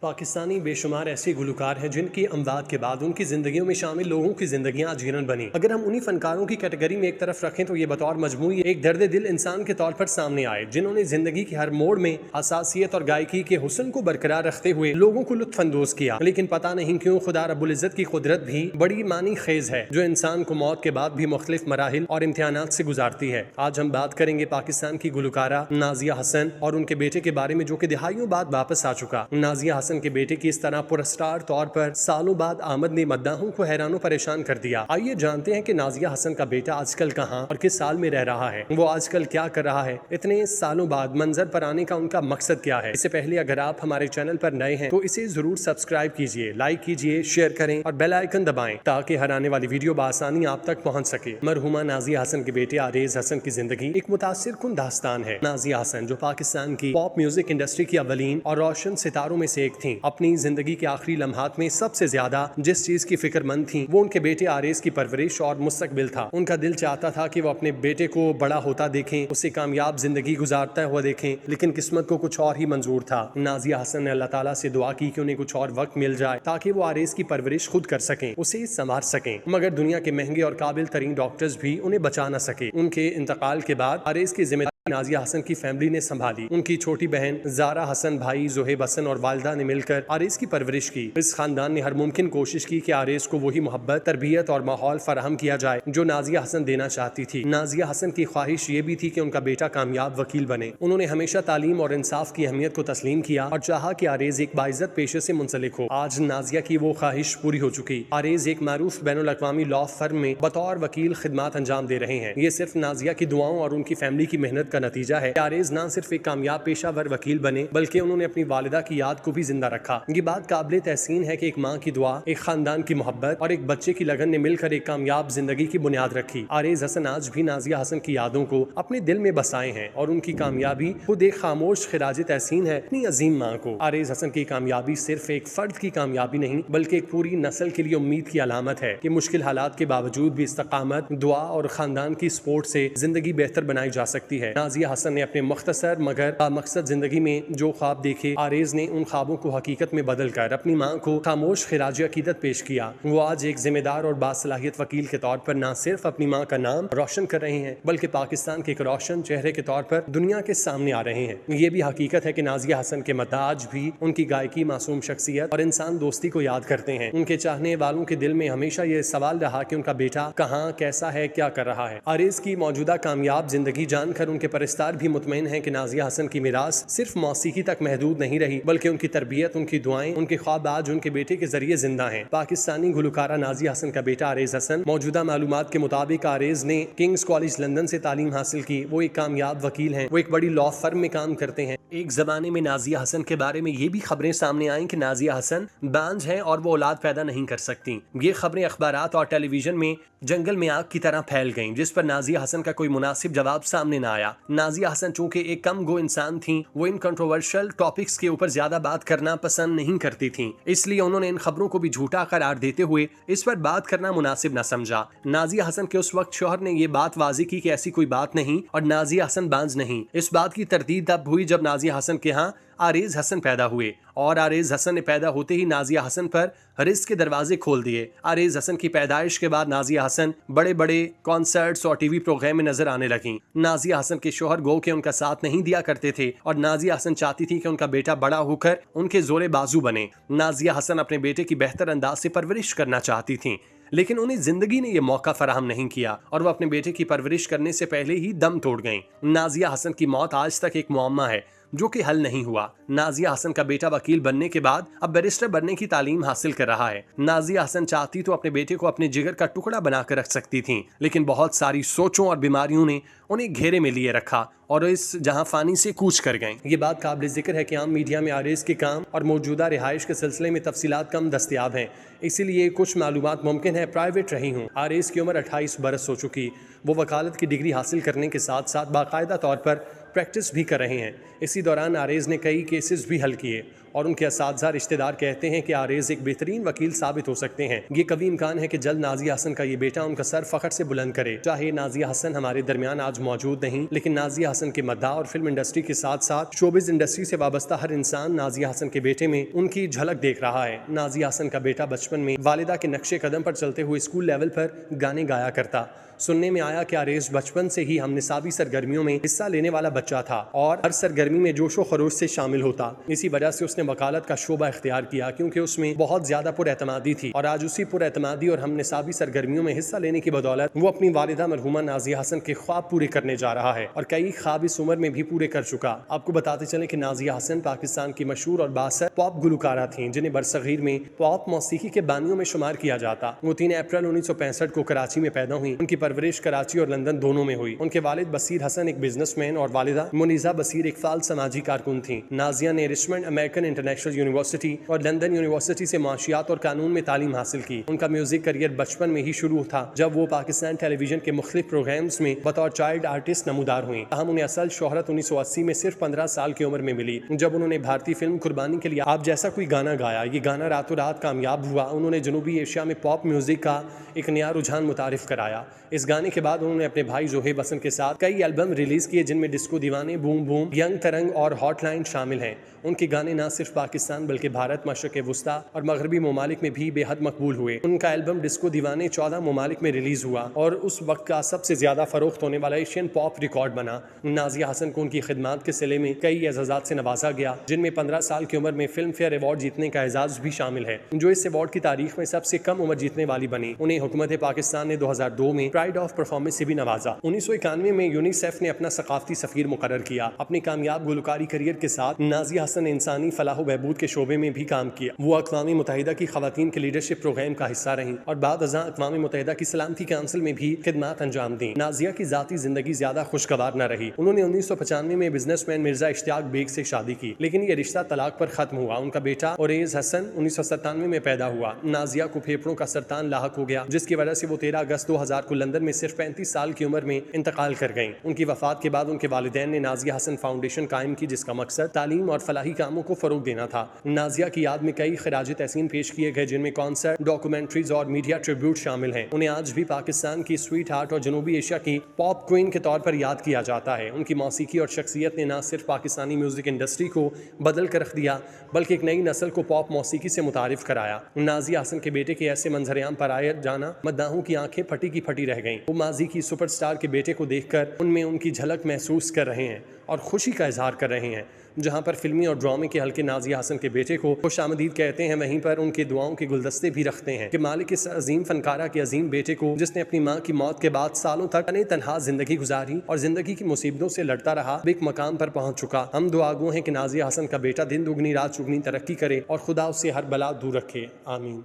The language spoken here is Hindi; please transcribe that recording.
पाकिस्तानी बेशुमार ऐसे गुलकार हैं जिनकी अमवात के बाद उनकी जिंदगियों में शामिल लोगों की जिंदगियां जीवन बनी। अगर हम उन्हीं फनकारों की कैटेगरी में एक तरफ रखें तो ये बतौर मजमूई एक दर्द दिल इंसान के तौर पर सामने आए, जिन्होंने जिंदगी के हर मोड़ में हसासियत और गायकी के हुस्न को बरकरार रखते हुए लोगों को लुत्फानंदोज किया। लेकिन पता नहीं क्यों खुदा रब्बुल इज्जत की कुदरत भी बड़ी मानी खेज है, जो इंसान को मौत के बाद भी मुख्तलिफ मराहिल और इम्तिहानात से गुजारती है। आज हम बात करेंगे पाकिस्तान की गुलकारा नाजिया हसन और उनके बेटे के बारे में, जो कि दिहाइयों बाद वापस आ चुका। नाजिया हसन के बेटे की इस तरह पुरस्कार तौर पर सालों बाद आमद ने मद्दाहों को हैरान परेशान कर दिया। आइए जानते हैं कि नाजिया हसन का बेटा आजकल कहां और किस साल में रह रहा है, वो आजकल क्या कर रहा है, इतने सालों बाद मंजर पर आने का उनका मकसद क्या है। इससे पहले अगर आप हमारे चैनल पर नए हैं तो इसे जरूर सब्सक्राइब कीजिए, लाइक कीजिए, शेयर करें और बेल आइकन दबाएं ताकि हर आने वाली वीडियो बआसानी आप तक पहुंच सके। मरहुमा नाजिया हसन के बेटे आरेज हसन की जिंदगी एक मुतासिर कुन दास्तान है। नाजिया हसन, जो पाकिस्तान की पॉप म्यूजिक इंडस्ट्री की अवलीन और रोशन सितारों में से एक थी, अपनी जिंदगी के आखिरी लम्हात में सबसे ज्यादा जिस चीज की फिक्रमंद थी वो उनके बेटे आरेज की परवरिश और मुस्तकबिल था। उनका दिल चाहता था कि वो अपने बेटे को बड़ा होता देखें, उसे कामयाब जिंदगी गुजारता हुआ देखें, लेकिन किस्मत को कुछ और ही मंजूर था। नाजिया हसन ने अल्लाह ताला से दुआ की कि उन्हें कुछ और वक्त मिल जाए ताकि वो आरेज की परवरिश खुद कर सकें, उसे संभाल सकें, मगर दुनिया के महंगे और काबिल तरीन डॉक्टर्स भी उन्हें बचा न सके। उनके इंतकाल के बाद आरेज की जिम्मेदारी नाजिया हसन की फैमिली ने संभाली। उनकी छोटी बहन ज़ारा हसन, भाई जोहेब हसन और वालिदा ने मिलकर आरेज की परवरिश की। इस खानदान ने हर मुमकिन कोशिश की कि आरेज को वही मोहब्बत, तरबियत और माहौल फराहम किया जाए जो नाजिया हसन देना चाहती थी। नाजिया हसन की ख्वाहिश ये भी थी कि उनका बेटा कामयाब वकील बने। उन्होंने हमेशा तालीम और इंसाफ की अहमियत को तस्लीम किया और चाहा कि आरेज एक बाइज्जत पेशे से मुंसलिक हो। आज नाजिया की वो ख्वाहिश पूरी हो चुकी। आरेज एक मारूफ बैनुल अक़वामी लॉ फर्म में बतौर वकील खिदमात अंजाम दे रहे हैं। ये सिर्फ नाजिया की दुआओं और उनकी फैमिली की मेहनत का नतीजा है। आरेज ना सिर्फ एक कामयाब पेशावर वकील बने बल्कि उन्होंने अपनी वालिदा की याद को भी जिंदा रखा। ये बात काबिल तहसीन है कि एक माँ की दुआ, एक खानदान की मोहब्बत और एक बच्चे की लगन ने मिलकर एक कामयाब जिंदगी की बुनियाद रखी। आरेज हसन आज भी नाजिया हसन की यादों को अपने दिल में बसाए हैं और उनकी कामयाबी खुद एक खामोश खिराज तहसीन है अपनी अजीम माँ को। आरेज हसन की कामयाबी सिर्फ एक फर्द की कामयाबी नहीं बल्कि एक पूरी नस्ल के लिए उम्मीद की अलामत है कि मुश्किल हालात के बावजूद भी इस्तकामत, दुआ और खानदान की सपोर्ट से जिंदगी बेहतर बनाई जा सकती है। नाजिया हसन ने अपने मुख्तसर मगर मकसद जिंदगी में जो ख्वाब देखे, आरेज ने उन ख्वाबों को हकीकत में बदल कर अपनी माँ को खामोश खिराज अकीदत पेश किया। वो आज एक जिम्मेदार और बासलाहियत वकील के तौर पर न सिर्फ अपनी माँ का नाम रोशन कर रहे हैं बल्कि पाकिस्तान के एक रोशन चेहरे के तौर पर दुनिया के सामने आ रहे हैं। ये भी हकीकत है कि नाजिया हसन के मद्दा आज भी उनकी गायकी, मासूम शख्सियत और इंसान दोस्ती को याद करते हैं। उनके चाहने वालों के दिल में हमेशा ये सवाल रहा कि उनका बेटा कहाँ, कैसा है, क्या कर रहा है। आरेज की मौजूदा कामयाब जिंदगी जानकर उनके परस्तार भी मुतमईन है कि नाजिया हसन की मिरास सिर्फ मौसीकी तक महदूद नहीं रही बल्कि उनकी तरबियत, उनकी दुआएं, उनके ख्वाब आज उनके बेटे के जरिए जिंदा हैं। पाकिस्तानी गुलकारा नाजिया हसन का बेटा आरेज हसन, मौजूदा मालूमात के मुताबिक आरेज ने किंग्स कॉलेज लंदन से तालीम हासिल की। वो एक कामयाब वकील हैं, वो एक बड़ी लॉ फर्म में काम करते हैं। एक जमाने में नाजिया हसन के बारे में ये भी खबरें सामने आई कि नाजिया हसन बांझ हैं और वो औलाद पैदा नहीं कर सकती। ये खबरें अखबारात और टेलीविजन में जंगल में आग की तरह फैल गईं, जिस पर नाजिया हसन का कोई मुनासिब जवाब सामने न आया। नाजिया हसन चूंकि एक कम गो इंसान थी, वो इन कंट्रोवर्शियल टॉपिक्स के ऊपर ज्यादा बात करना पसंद नहीं करती थी, इसलिए उन्होंने इन खबरों को भी झूठा करार देते हुए इस पर बात करना मुनासिब न समझा। नाजिया हसन के उस वक्त शौहर ने ये बात वाज़ी की कि ऐसी कोई बात नहीं और नाजिया हसन बांझ नहीं। इस बात की तरदीद तब हुई जब नाजिया हसन के यहाँ आरेज हसन पैदा हुए और आरेज हसन ने पैदा होते ही नाजिया हसन पर रिस्क के दरवाजे खोल दिए। आरेज हसन की पैदाइश के बाद नाजिया हसन बड़े बड़े कॉन्सर्ट्स और टीवी प्रोग्राम में नजर आने लगी। नाजिया हसन के शौहर गो के उनका साथ नहीं दिया करते थे और नाजिया हसन चाहती थी कि उनका बेटा बड़ा होकर उनके जोरे बाजू बने। नाजिया हसन अपने बेटे की बेहतर अंदाज से परवरिश करना चाहती थी, लेकिन उन्हें जिंदगी ने यह मौका फराहम नहीं किया और वो अपने बेटे की परवरिश करने से पहले ही दम तोड़ गईं। नाजिया हसन की मौत आज तक एक मुअम्मा है जो कि हल नहीं हुआ। नाजिया हसन का बेटा वकील बनने के बाद अब बैरिस्टर बनने की तालीम हासिल कर रहा है। नाजिया हसन चाहती तो अपने बेटे को अपने जिगर का टुकड़ा बनाकर रख सकती थी, लेकिन बहुत सारी सोचों और बीमारियों ने उन्हें घेरे में लिए रखा और इस जहां फानी से कूच कर गए। ये बात काबिल जिक्र है कि आम मीडिया में आरेज के काम और मौजूदा रिहाइश के सिलसिले में तफसीलात कम दस्तियाब हैं, इसीलिए कुछ मालूमात मुमकिन है प्राइवेट रही हूँ। आरेज की उम्र 28 बरस हो चुकी। वो वकालत की डिग्री हासिल करने के साथ साथ बाकायदा तौर पर प्रैक्टिस भी कर रहे हैं। इसी दौरान आरेज ने कई केसेस भी हल किए। और उनके असातिज़ा रिश्तेदार कहते हैं कि आरेज एक बेहतरीन वकील साबित हो सकते हैं। ये कभी इम्कान है कि जल्द नाजिया हसन का ये बेटा उनका सर फख्र से बुलंद करे। चाहे नाजिया हसन हमारे दरमियान आज मौजूद नहीं, लेकिन नाजिया हसन के मद्दाह और फिल्म इंडस्ट्री के साथ साथ शोबिज इंडस्ट्री से वाबस्ता हर इंसान नाजिया हसन के बेटे में उनकी झलक देख रहा है। नाजिया हसन का बेटा बचपन में वालिदा के नक्शे कदम पर चलते हुए स्कूल लेवल पर गाने गाया करता। सुनने में आया कि आरेज बचपन से ही हम निसाबी सरगर्मियों में हिस्सा लेने वाला बच्चा था और हर सरगर्मी में जोशो खरोश से शामिल होता। इसी वजह से उसने वकालत का शोबा इख्तियार किया, क्योंकि उसमें बहुत ज्यादा पुरएतमादी थी। और आज उसी पुरएतमादी और हम निसाबी सरगर्मियों में हिस्सा लेने की बदौलत वो अपनी वालिदा मरहुमा नाजिया हसन के ख्वाब पूरे करने जा रहा है और कई ख्वाब इस उम्र में भी पूरे कर चुका। आपको बताते चले कि नाजिया हसन पाकिस्तान की मशहूर और बासर पॉप गुलकारा थी, जिन्हें बरसगीर में पॉप मौसीकी के बानियों में शुमार किया जाता। वो 3 अप्रैल 1965 को कराची में पैदा हुई। उनकी परवरिश कराची और लंदन दोनों में हुई। उनके वालिद बसीर हसन एक बिजनेसमैन और वालिदा मुनीजा बसीर एक फाल समाजी कारकुन थी। नाजिया ने रिचमंड अमेरिकन इंटरनेशनल यूनिवर्सिटी और लंदन यूनिवर्सिटी से माशियात और कानून में तालीम हासिल की। उनका म्यूजिक करियर बचपन में ही शुरू था, जब वो पाकिस्तान टेलीविजन के मुख्तलिफ प्रोग्राम्स में बतौर चाइल्ड आर्टिस्ट नमूदार हुई। हम उन्हें असल शोहरत 1980 में सिर्फ 15 साल की उम्र में मिली, जब उन्होंने भारतीय फिल्म कुर्बानी के लिए आप जैसा कोई गाना गाया। ये गाना रातों रात कामयाब हुआ। उन्होंने जनूबी एशिया में पॉप म्यूजिक का एक नया रुझान मुतारिफ कराया। इस गाने के बाद उन्होंने अपने भाई जोहेब हसन के साथ कई एल्बम रिलीज किए, जिनमें डिस्को दीवाने, बूम बूम, यंग तरंग और हॉटलाइन शामिल हैं। उनके गाने न सिर्फ पाकिस्तान बल्कि भारत, मशरक़ वुस्ता और मगरबी ममालिक में भी बेहद मकबूल हुए। उनका एल्बम डिस्को दीवाने 14 ममालिक में रिलीज हुआ और उस वक्त का सबसे ज्यादा फरोख्त होने वाला एशियन पॉप रिकॉर्ड बना। नाजिया हसन को उनकी खिदमात के सिले में कई एजाज़ात से नवाजा गया, जिनमें 15 साल की उम्र में फिल्म फेयर अवार्ड जीतने का एजाज भी शामिल है, जो इस अवार्ड की तारीख में सबसे कम उम्र जीतने वाली बनी। उन्हें हुकूमत पाकिस्तान ने 2002 में प्राइड ऑफ परफॉर्मेंस से भी नवाजा। 1991 में यूनिसेफ ने अपना सकाफती सफीर मुकर्रर किया। अपने कामयाब गुलकारी करियर के साथ नाजिया हसन ने इंसानी फलाह बहबूद के शोबे में भी काम किया। वो अक़वाम मुत्तहिदा की खवातीन के लीडरशिप प्रोग्राम का हिस्सा रहीं और बाद अज़ां अक़वाम मुत्तहिदा की सलामती काउंसिल में भी खिदमात अंजाम दी। नाजिया की ज़ाती जिंदगी ज्यादा खुशगवार न रही। उन्होंने 1995 में बिजनेसमैन मिर्जा इश्तियाक बेग से शादी की, लेकिन ये रिश्ता तलाक पर खत्म हुआ। उनका बेटा ओरेज हसन 1997 में पैदा हुआ। नाजिया को फेफड़ों का सरतान लाहक हो गया, जिसकी वजह से वो 13 अगस्त 2000 को लंदन में सिर्फ 35 साल की उम्र में इंतकाल कर गईं। उनकी वफात के बाद उनके वालिदैन ने नाजिया हसन फाउंडेशन कायम की, जिसका मकसद तालीम और फलाही कामों को फरोग देना था। नाजिया की याद में कई खिराज तहसीन पेश किए गए, जिनमें कॉन्सर्ट, डॉक्यूमेंट्रीज और मीडिया ट्रिब्यूट शामिल हैं। उन्हें आज भी पाकिस्तान की स्वीट हार्ट और जनूबी एशिया की पॉप क्वीन के तौर पर याद किया जाता है। उनकी मौसीकी और शख्सियत ने न सिर्फ पाकिस्तानी म्यूजिक इंडस्ट्री को बदल कर रख दिया, बल्कि एक नई नस्ल को पॉप मौसीकी से मुतारिफ कराया। नाजिया हसन के बेटे के ऐसे मंजरेआम पर आए जाना मद्दाहों की आंखें फटी की फटी रह गईं। वो माजी की सुपरस्टार के बेटे को देखकर उनमें उनकी झलक महसूस कर रहे हैं और खुशी का इजहार कर रहे हैं। जहां पर फिल्मी और ड्रामे के हल्के नाजिया हसन के बेटे को खुशामदीद कहते हैं, वहीं पर उनके दुआओं के गुलदस्ते भी रखते हैं कि मालिक इस अजीम फनकारा के अजीम बेटे को, जिसने अपनी माँ की मौत के बाद सालों तक तनहा जिंदगी गुजारी और जिंदगी की मुसीबतों से लड़ता रहा, एक मकाम पर पहुंच चुका। हम दुआगो हैं कि नाजिया हसन का बेटा दिन दुगनी रात चुगनी तरक्की करे और खुदा उससे हर बला दूर रखे। आमीन।